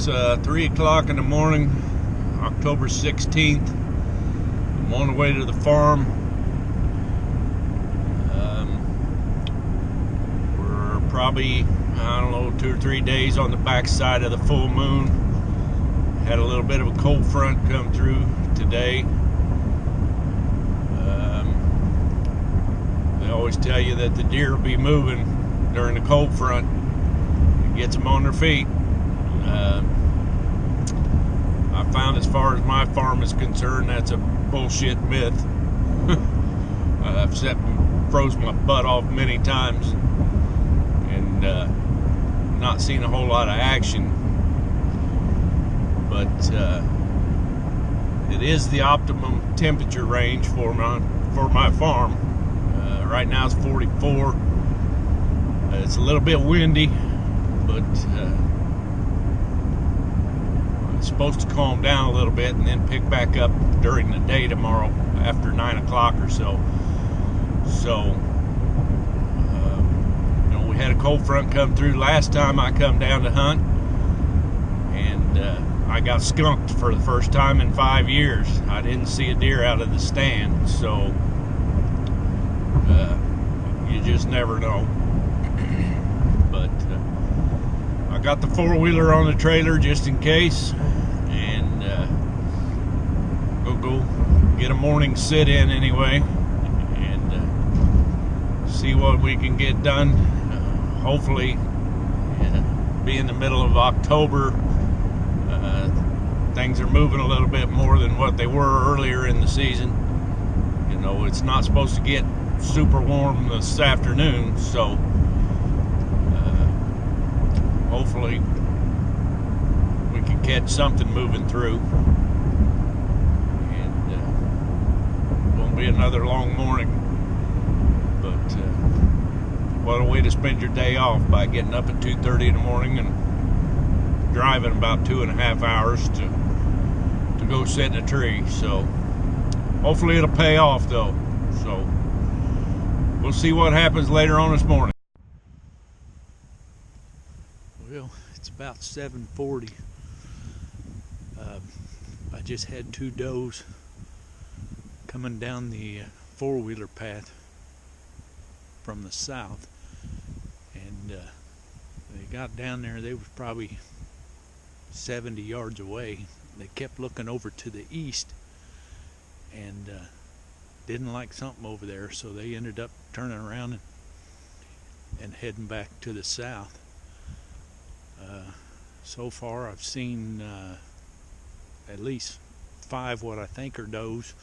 3 o'clock in the morning, October 16th. I'm on the way to the farm. We're probably, 2 or 3 days on the backside of the full moon. Had a little bit of a cold front come through today. They always tell you that the deer will be moving during the cold front. It gets them on their feet. I found, as far as my farm is concerned, that's a bullshit myth. I've sat and froze my butt off many times and not seen a whole lot of action. But it is the optimum temperature range for my farm. Right now it's 44. It's a little bit windy, but it's supposed to calm down a little bit and then pick back up during the day tomorrow after 9 o'clock or so. So, we had a cold front come through last time I come down to hunt, and I got skunked for the first time in 5 years. I didn't see a deer out of the stand, so you just never know. But I got the four-wheeler on the trailer just in case, and go get a morning sit-in anyway, and see what we can get done. Hopefully, be in the middle of October, things are moving a little bit more than what they were earlier in the season. It's not supposed to get super warm this afternoon, so hopefully we can catch something moving through, and it won't be another long morning. But what a way to spend your day off, by getting up at 2:30 in the morning and driving about 2.5 hours to go sit in a tree. So hopefully it'll pay off, though. So we'll see what happens later on this morning. Well, it's about 7:40. I just had two does coming down the four-wheeler path from the south, and they got down there. They was probably 70 yards away. They kept looking over to the east and didn't like something over there, so they ended up turning around and heading back to the south. So far I've seen at least 5 what I think are does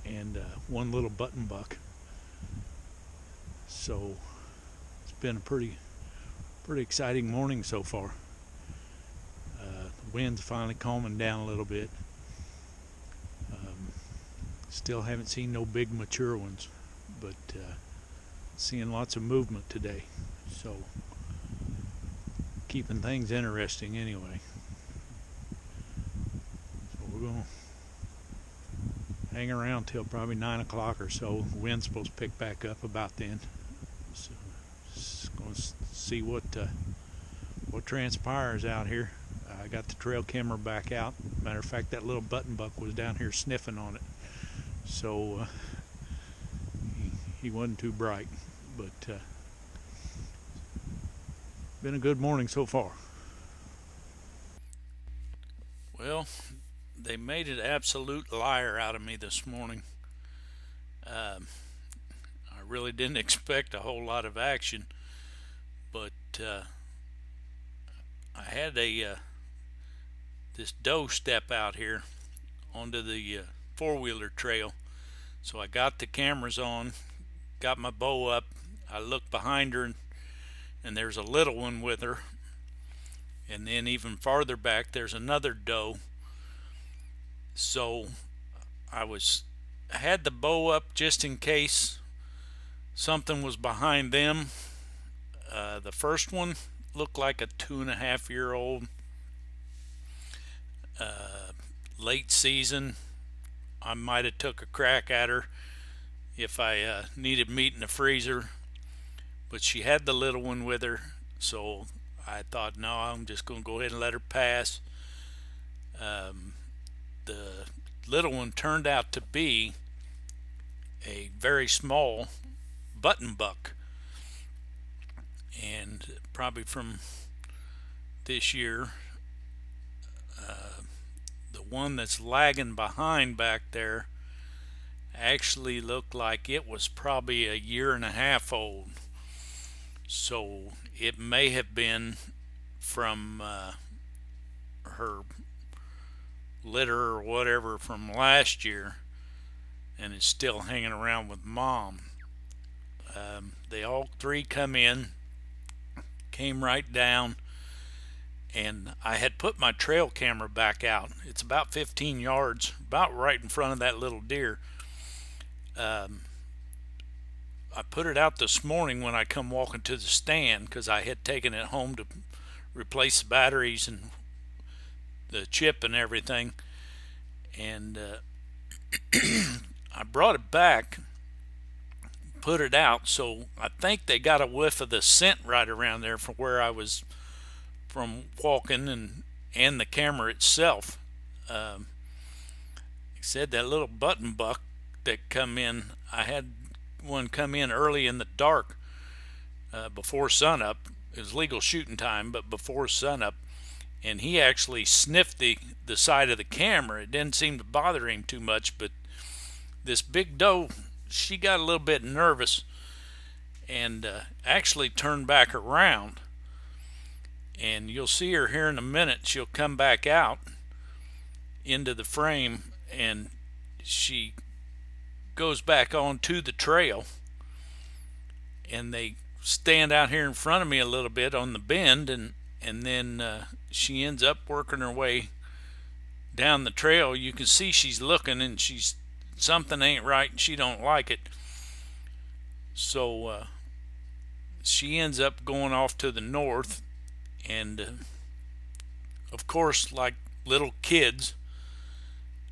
and one little button buck. So it's been a pretty exciting morning so far. The wind's finally calming down a little bit. Still haven't seen no big mature ones, but seeing lots of movement today, so keeping things interesting anyway. So we're gonna hang around till probably 9 o'clock or so. The wind's supposed to pick back up about then, so just gonna see what transpires out here. I got the trail camera back out. Matter of fact, that little button buck was down here sniffing on it, so he wasn't too bright, but been a good morning so far. Well, they made an absolute liar out of me this morning. I really didn't expect a whole lot of action, but I had this doe step out here onto the four-wheeler trail, so I got the cameras on, got my bow up. I looked behind her, and there's a little one with her, and then even farther back there's another doe. So I had the bow up just in case something was behind them. The first one looked like a 2.5-year-old, late season. I might have took a crack at her if I needed meat in the freezer, but she had the little one with her, so I thought, no, I'm just going to go ahead and let her pass. Um, the little one turned out to be a very small button buck, and probably from this year. The one that's lagging behind back there actually looked like it was probably a year and a half old. So it may have been from her litter or whatever from last year, and it's still hanging around with mom. They all three came right down, and I had put my trail camera back out. It's about 15 yards, about right in front of that little deer. I put it out this morning when I come walking to the stand, because I had taken it home to replace the batteries and the chip and everything, and I brought it back, put it out, so I think they got a whiff of the scent right around there from where I was from walking, and the camera itself. He said that little button buck that come in, I had one come in early in the dark, before sunup. It was legal shooting time, but before sunup, and he actually sniffed the side of the camera. It didn't seem to bother him too much, but this big doe, she got a little bit nervous and actually turned back around, and you'll see her here in a minute. She'll come back out into the frame, and she goes back onto the trail, and they stand out here in front of me a little bit on the bend, and then she ends up working her way down the trail. You can see she's looking, and something ain't right, and she don't like it. So she ends up going off to the north, and of course, like little kids,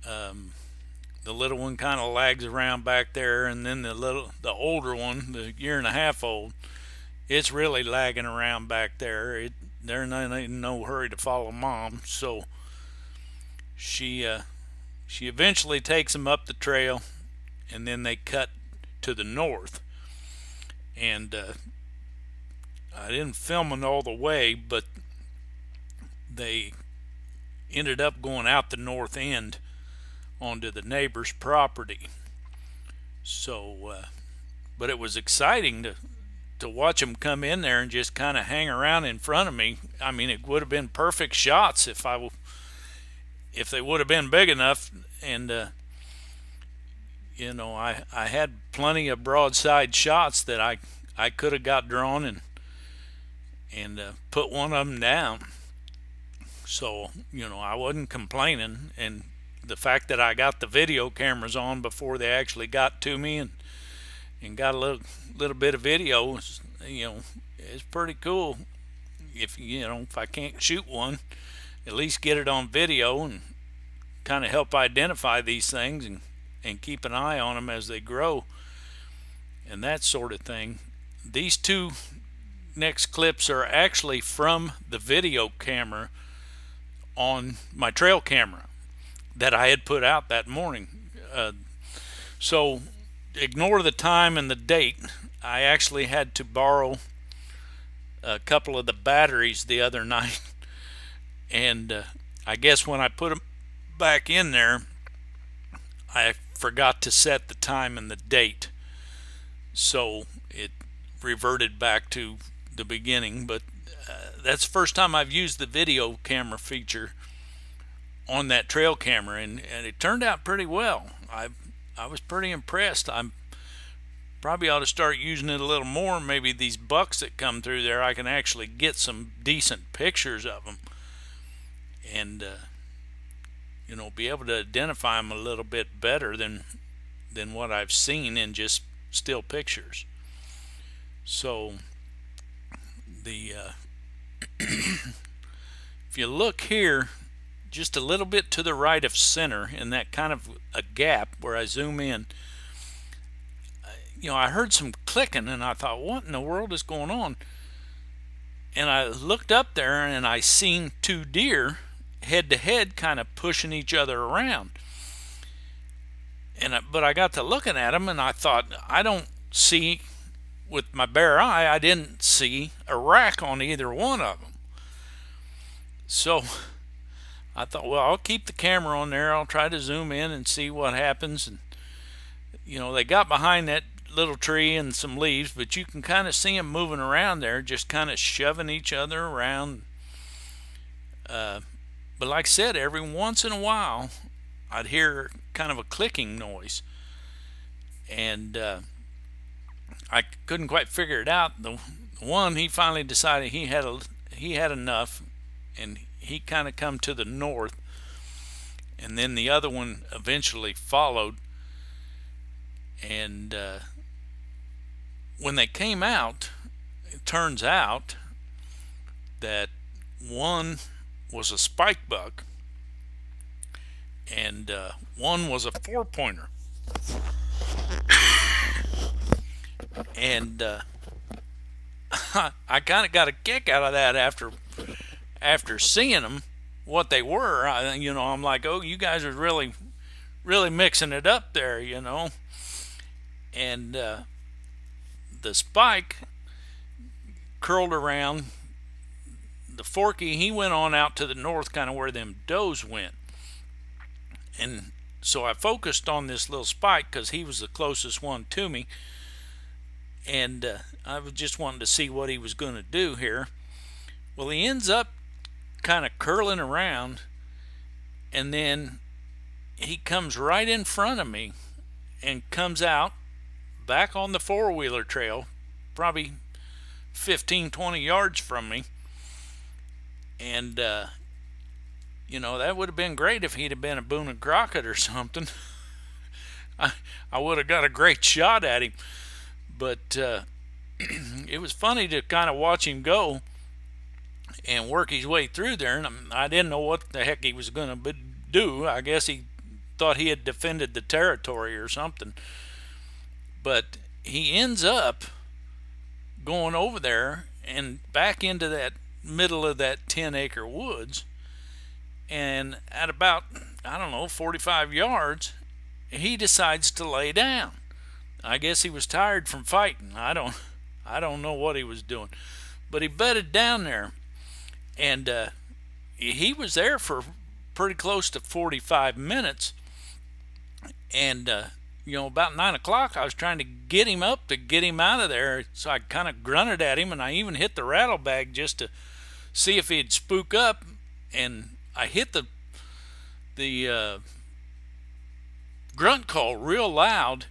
the little one kind of lags around back there, and then the older one, the year and a half old, it's really lagging around back there. They're not in no hurry to follow mom, so she eventually takes them up the trail, and then they cut to the north. And I didn't film it all the way, but they ended up going out the north end onto the neighbor's property. So, but it was exciting to watch them come in there and just kind of hang around in front of me. I mean, it would have been perfect shots if they would have been big enough. And I had plenty of broadside shots that I could have got drawn and put one of them down. So I wasn't complaining, and the fact that I got the video cameras on before they actually got to me and got a little bit of video, it's pretty cool. If I can't shoot one, at least get it on video and kind of help identify these things and keep an eye on them as they grow and that sort of thing. These two next clips are actually from the video camera on my trail camera that I had put out that morning. So ignore the time and the date. I actually had to borrow a couple of the batteries the other night, and I guess when I put them back in there, I forgot to set the time and the date, so it reverted back to the beginning. But that's the first time I've used the video camera feature on that trail camera, and it turned out pretty well. I was pretty impressed. I'm probably ought to start using it a little more. Maybe these bucks that come through there, I can actually get some decent pictures of them, and be able to identify them a little bit better than what I've seen in just still pictures. So if you look here just a little bit to the right of center in that kind of a gap where I zoom in, I heard some clicking, and I thought, what in the world is going on? And I looked up there and I seen two deer head to head kind of pushing each other around. But I got to looking at them and I thought, I don't see, with my bare eye, I didn't see a rack on either one of them. So I thought, well, I'll keep the camera on there. I'll try to zoom in and see what happens. And they got behind that little tree and some leaves, but you can kind of see them moving around there, just kind of shoving each other around. But like I said, every once in a while, I'd hear kind of a clicking noise, and I couldn't quite figure it out. The one, he finally decided he had enough, and he kind of come to the north, and then the other one eventually followed. And when they came out, it turns out that one was a spike buck and one was a 4-pointer. And I kind of got a kick out of that after seeing them, what they were. I'm like, oh, you guys are really mixing it up there, And the spike curled around. The Forky, he went on out to the north, kind of where them does went. And so I focused on this little spike because he was the closest one to me. And I was just wanting to see what he was going to do here. Well, he ends up kind of curling around, and then he comes right in front of me and comes out back on the 4-wheeler trail, probably 15-20 yards from me. And that would have been great if he'd have been a Boone and Crockett or something. I would have got a great shot at him. But it was funny to kind of watch him go and work his way through there. And I didn't know what the heck he was going to do. I guess he thought he had defended the territory or something. But he ends up going over there and back into that middle of that 10-acre woods. And at about, 45 yards, he decides to lay down. I guess he was tired from fighting. I don't know what he was doing. But he bedded down there. And he was there for pretty close to 45 minutes. And about 9 o'clock, I was trying to get him up to get him out of there. So I kind of grunted at him, and I even hit the rattle bag just to see if he'd spook up. And I hit the grunt call real loud,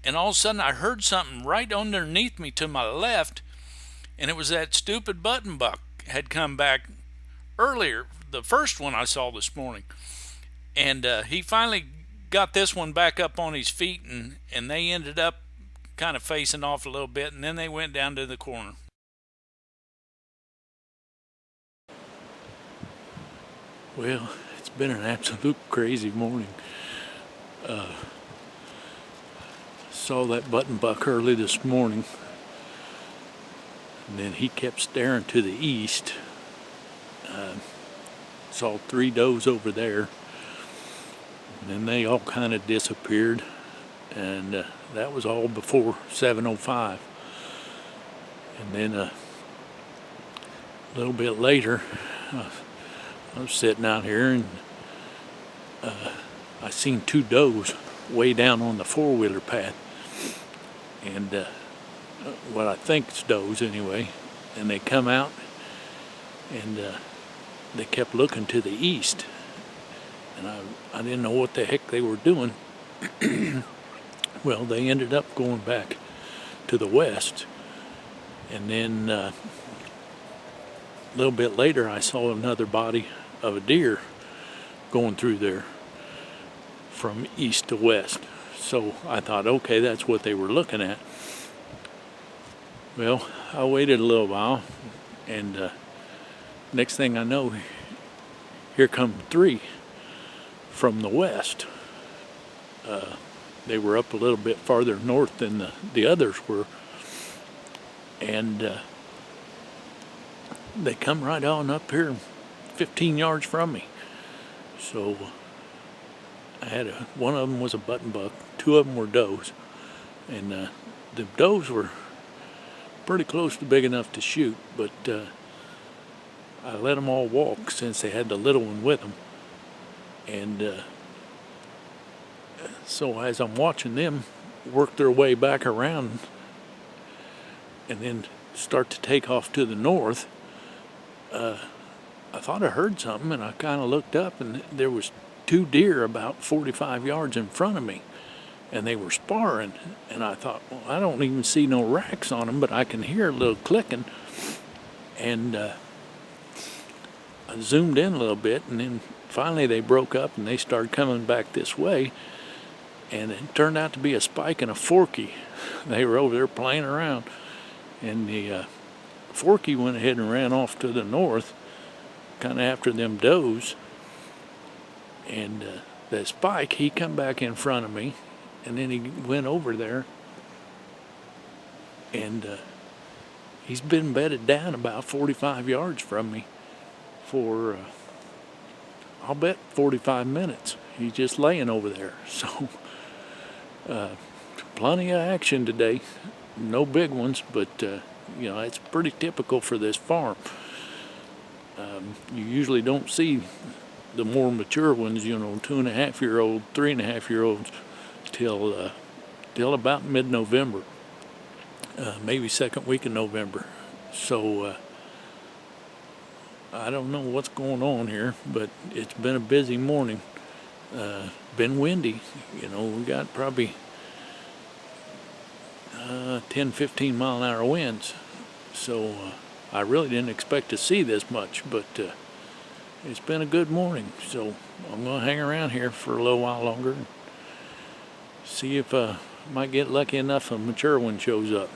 and all of a sudden I heard something right underneath me to my left, and it was that stupid button buck had come back earlier, the first one I saw this morning. And he finally got this one back up on his feet, and they ended up kind of facing off a little bit, and then they went down to the corner. Well, it's been an absolute crazy morning. Saw that button buck early this morning, and then he kept staring to the east. Saw 3 does over there, and then they all kind of disappeared, and that was all before 7:05. And then a little bit later, I was sitting out here, and I seen 2 does way down on the 4-wheeler path, and what I think is does anyway. And they come out, and they kept looking to the east, and I didn't know what the heck they were doing. Well, they ended up going back to the west, and then a little bit later I saw another body of a deer going through there from east to west. So I thought, okay, that's what they were looking at. Well, I waited a little while, and next thing I know, here come 3 from the west. They were up a little bit farther north than the others were, and they come right on up here 15 yards from me. So I had one of them was a button buck, two of them were does, and the does were pretty close to big enough to shoot, but I let them all walk since they had the little one with them. And so as I'm watching them work their way back around and then start to take off to the north, I thought I heard something, and I kind of looked up, and there was two deer about 45 yards in front of me, and they were sparring. And I thought, well, I don't even see no racks on them, but I can hear a little clicking. And I zoomed in a little bit, and then finally they broke up and they started coming back this way, and it turned out to be a spike and a forky. They were over there playing around, and the forky went ahead and ran off to the north, kind of after them does. And that spike, he come back in front of me, and then he went over there, and he's been bedded down about 45 yards from me for, I'll bet 45 minutes. He's just laying over there. So plenty of action today. No big ones, but it's pretty typical for this farm. You usually don't see the more mature ones, 2.5-year-old, 3.5-year-olds, till about mid-November, maybe second week of November. So I don't know what's going on here, but it's been a busy morning. Been windy. We got probably 10-15 mile an hour winds. So I really didn't expect to see this much, but it's been a good morning. So I'm going to hang around here for a little while longer and see if I might get lucky enough a mature one shows up.